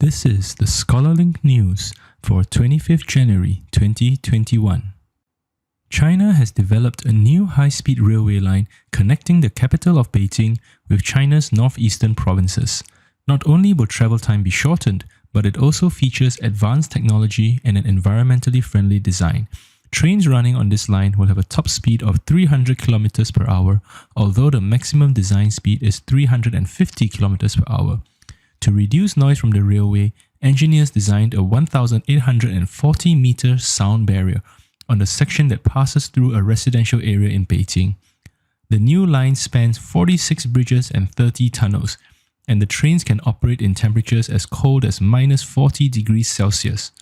This is the Scholarlynk news for 25th January 2021. China has developed a new high-speed railway line connecting the capital of Beijing with China's northeastern provinces. Not only will travel time be shortened, but it also features advanced technology and an environmentally friendly design. Trains running on this line will have a top speed of 300 km per hour, although the maximum design speed is 350 km per hour. To reduce noise from the railway, engineers designed a 1,840-meter sound barrier on the section that passes through a residential area in Beijing. The new line spans 46 bridges and 30 tunnels, and the trains can operate in temperatures as cold as -40 degrees Celsius.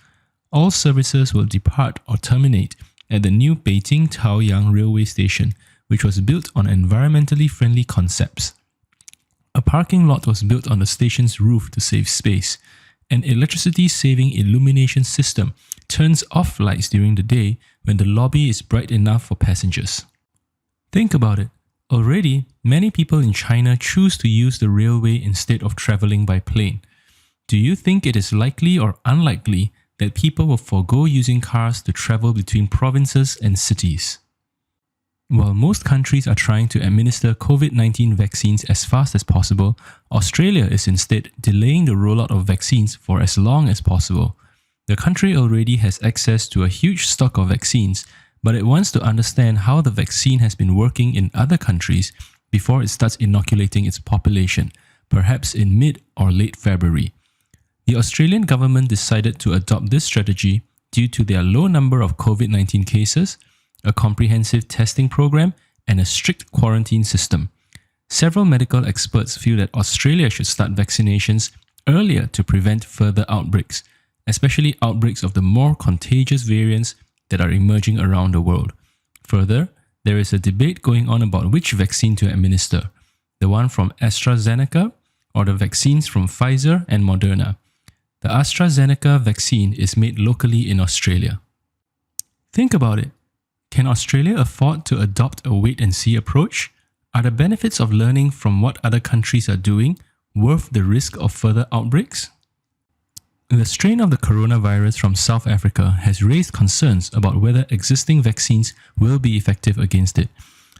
All services will depart or terminate at the new Beijing Chaoyang Railway Station, which was built on environmentally friendly concepts. A parking lot was built on the station's roof to save space. An electricity-saving illumination system turns off lights during the day when the lobby is bright enough for passengers. Think about it. Already, many people in China choose to use the railway instead of travelling by plane. Do you think it is likely or unlikely that people will forego using cars to travel between provinces and cities? While most countries are trying to administer COVID-19 vaccines as fast as possible, Australia is instead delaying the rollout of vaccines for as long as possible. The country already has access to a huge stock of vaccines, but it wants to understand how the vaccine has been working in other countries before it starts inoculating its population, perhaps in mid or late February. The Australian government decided to adopt this strategy due to their low number of COVID-19 cases, a comprehensive testing program, and a strict quarantine system. Several medical experts feel that Australia should start vaccinations earlier to prevent further outbreaks, especially outbreaks of the more contagious variants that are emerging around the world. Further, there is a debate going on about which vaccine to administer, the one from AstraZeneca or the vaccines from Pfizer and Moderna. The AstraZeneca vaccine is made locally in Australia. Think about it. Can Australia afford to adopt a wait-and-see approach? Are the benefits of learning from what other countries are doing worth the risk of further outbreaks? The strain of the coronavirus from South Africa has raised concerns about whether existing vaccines will be effective against it.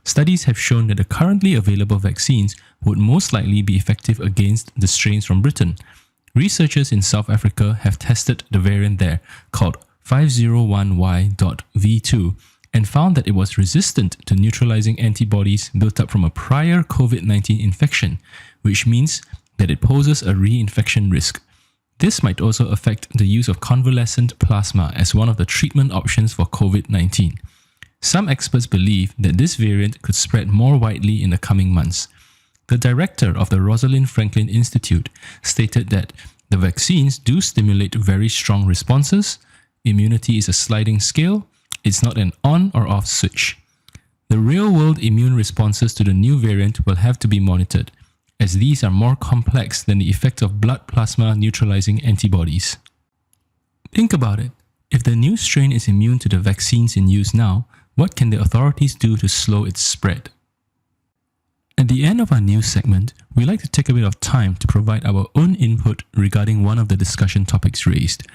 Studies have shown that the currently available vaccines would most likely be effective against the strains from Britain. Researchers in South Africa have tested the variant there, called 501Y.V2, and found that it was resistant to neutralizing antibodies built up from a prior COVID-19 infection, which means that it poses a reinfection risk. This might also affect the use of convalescent plasma as one of the treatment options for COVID-19. Some experts believe that this variant could spread more widely in the coming months. The director of the Rosalind Franklin Institute stated that the vaccines do stimulate very strong responses, immunity is a sliding scale, it's not an on or off switch. The real-world immune responses to the new variant will have to be monitored, as these are more complex than the effect of blood plasma neutralizing antibodies. Think about it. If the new strain is immune to the vaccines in use now, what can the authorities do to slow its spread? At the end of our news segment, we like to take a bit of time to provide our own input regarding one of the discussion topics raised.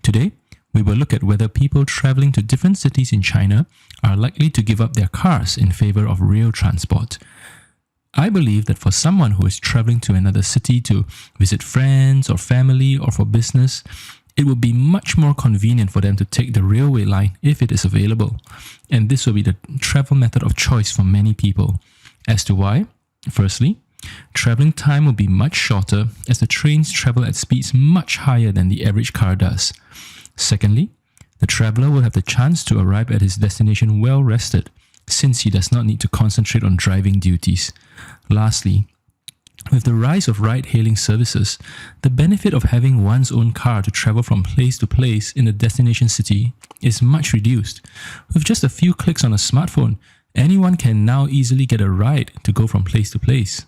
Today, we will look at whether people travelling to different cities in China are likely to give up their cars in favour of rail transport. I believe that for someone who is travelling to another city to visit friends or family or for business, it would be much more convenient for them to take the railway line if it is available. And this will be the travel method of choice for many people. As to why? Firstly, travelling time will be much shorter as the trains travel at speeds much higher than the average car does. Secondly, the traveller will have the chance to arrive at his destination well rested, since he does not need to concentrate on driving duties. Lastly, with the rise of ride-hailing services, the benefit of having one's own car to travel from place to place in a destination city is much reduced. With just a few clicks on a smartphone, anyone can now easily get a ride to go from place to place.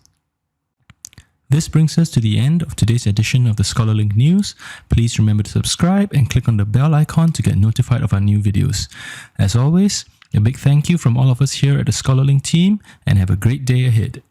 This brings us to the end of today's edition of the Scholarlynk News. Please remember to subscribe and click on the bell icon to get notified of our new videos. As always, a big thank you from all of us here at the Scholarlynk team, and have a great day ahead.